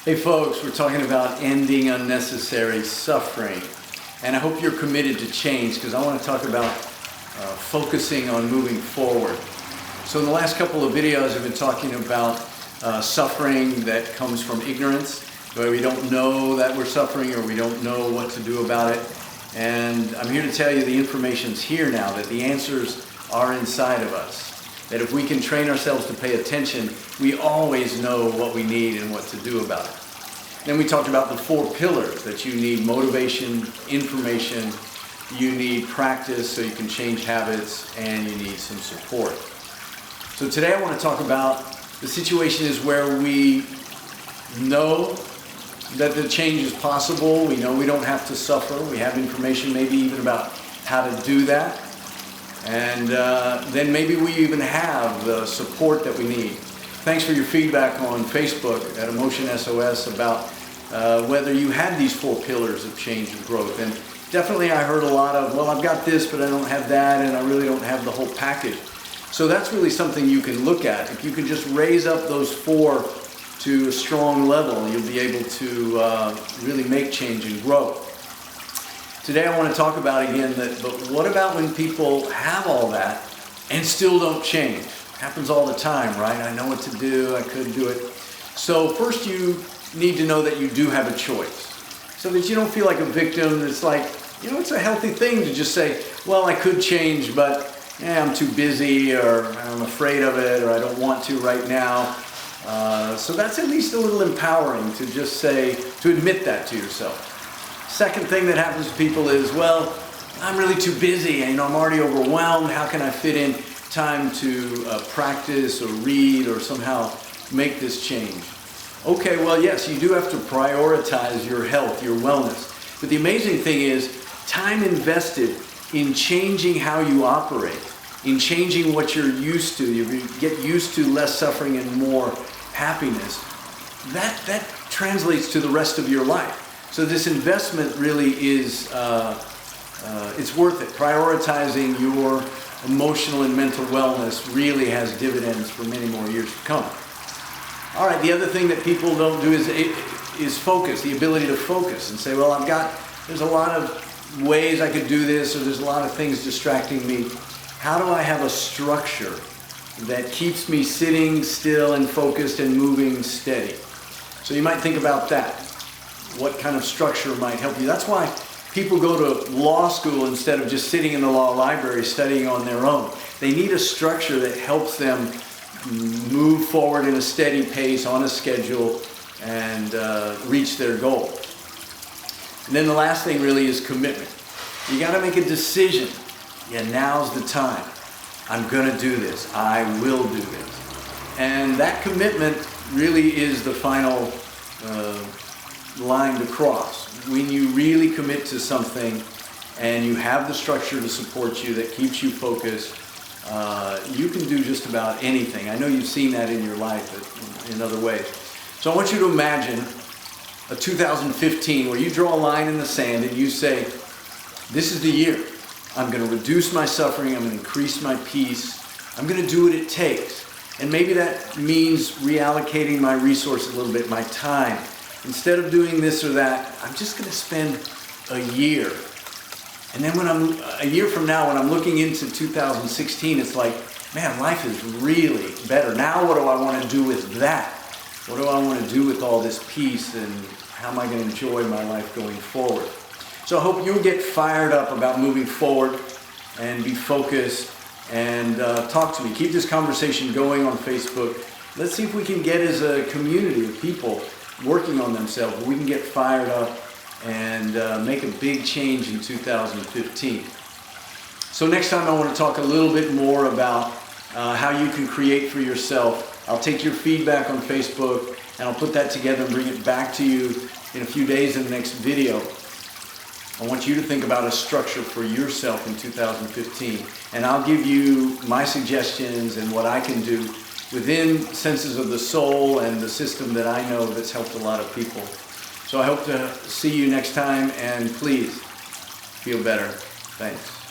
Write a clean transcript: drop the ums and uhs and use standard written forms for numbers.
Hey folks, we're talking about ending unnecessary suffering. And I hope you're committed to change, because I want to talk about focusing on moving forward. So in the last couple of videos I've been talking about suffering that comes from ignorance, where we don't know that we're suffering or we don't know what to do about it. And I'm here to tell you the information's here now, that the answers are inside of us. That if we can train ourselves to pay attention, we always know what we need and what to do about it. Then we talked about the 4 pillars, that you need motivation, information, you need practice so you can change habits, and you need some support. So today I want to talk about the situation is where we know that the change is possible, we know we don't have to suffer, we have information maybe even about how to do that, and then maybe we even have the support that we need. Thanks for your feedback on Facebook at Emotion SOS about whether you had these 4 pillars of change and growth. And definitely I heard a lot of, well, I've got this, but I don't have that, and I really don't have the whole package. So that's really something you can look at. If you can just raise up those 4 to a strong level, you'll be able to really make change and grow. Today I want to talk about again that, but what about when people have all that and still don't change? It happens all the time, right? I know what to do, I could do it. So first you need to know that you do have a choice, so that you don't feel like a victim. It's like, you know, it's a healthy thing to just say, well, I could change, but I'm too busy, or I'm afraid of it, or I don't want to right now. So that's at least a little empowering to just say, to admit that to yourself. Second thing that happens to people is, well, I'm really too busy, and I'm already overwhelmed. How can I fit in time to practice or read or somehow make this change? Okay, well, yes, you do have to prioritize your health, your wellness. But the amazing thing is, time invested in changing how you operate, in changing what you're used to, you get used to less suffering and more happiness, that translates to the rest of your life. So this investment really is, it's worth it. Prioritizing your emotional and mental wellness really has dividends for many more years to come. All right, the other thing that people don't do is focus, the ability to focus and say, well, there's a lot of ways I could do this, or there's a lot of things distracting me. How do I have a structure that keeps me sitting still and focused and moving steady? So you might think about that. What kind of structure might help you? That's why people go to law school instead of just sitting in the law library studying on their own. They need a structure that helps them move forward in a steady pace, on a schedule, and reach their goal. And then the last thing really is commitment. You got to make a decision. Yeah, now's the time. I'm going to do this. I will do this. And that commitment really is the final line to cross. When you really commit to something and you have the structure to support you that keeps you focused, you can do just about anything. I know you've seen that in your life in other ways. So I want you to imagine a 2015 where you draw a line in the sand and you say, this is the year. I'm going to reduce my suffering. I'm going to increase my peace. I'm going to do what it takes. And maybe that means reallocating my resources a little bit, my time. Instead of doing this or that, I'm just going to spend a year. And then a year from now, when I'm looking into 2016, it's like, man, life is really better. Now what do I want to do with that? What do I want to do with all this peace, and how am I going to enjoy my life going forward? So I hope you'll get fired up about moving forward and be focused, and talk to me. Keep this conversation going on Facebook. Let's see if we can get as a community of people working on themselves, we can get fired up and make a big change in 2015. So next time I want to talk a little bit more about how you can create for yourself. I'll take your feedback on Facebook and I'll put that together and bring it back to you in a few days in the next video. I want you to think about a structure for yourself in 2015, and I'll give you my suggestions and what I can do within Senses of the Soul and the system that I know that's helped a lot of people. So I hope to see you next time, and please feel better. Thanks.